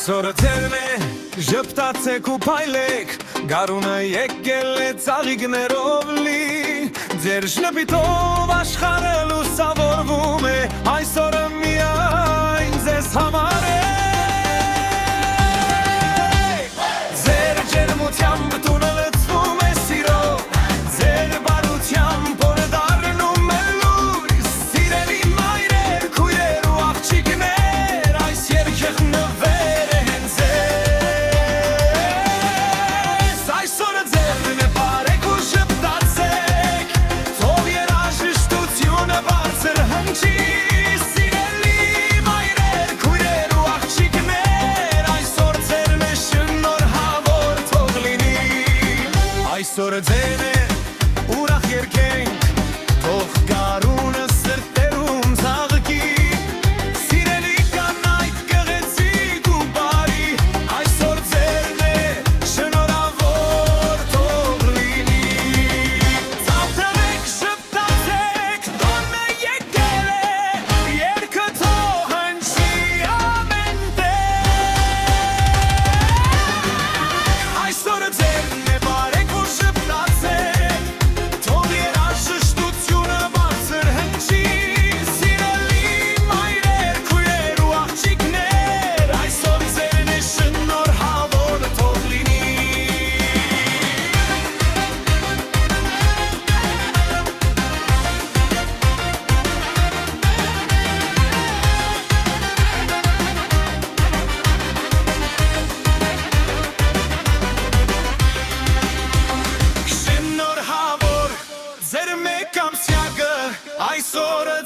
Այսօրը ձերն է, ժպտացեք ու փայլեք, գարունը եկել է ծաղիկներով լի, ձեր շնպիտով աշխարհը լուսավորվում է, այսօրը միայն ձեզ համար է։ Ձեր ջերմությամբ տունը լցվում է սիրով, ձեր բարությամբ օրը դառնում է լույս, սիրելի մայրեր, քույրեր ու աղջիկներ, այս երգը նվեր է հենց ձեզ։ Այսօրը ձերն է, բարեք ու շպտացեք, թող երաժշտությունը բարձր հնչի, սիրելի մայրեր, քույրեր ու աղջիկներ, այսօր ձերն է, շնորհավոր թող լինի։ Այսօրը ձերն է, ուրախ երգենք, թող գարունը սրտերում ծաղկի, սիրելի կանայք գեղեցիկ ու բարի, այսօր ձերն է, շնորհավոր թող լինի։ Ծաղրեք, շպտացեք, տոնը եկել է, երգը թող հնչի ամեն տեղ։ Այսօրը ձերն է, բարեք ու շպտացեք, թող երաժշտությունը բարձր հնչի, սիրելի մայրեր, քույրեր ու աղջիկներ, այսօր ձերն է, շնորհավոր թող լինի։ Շնորհավոր ձեր մեկ ամսյակը, այսօրը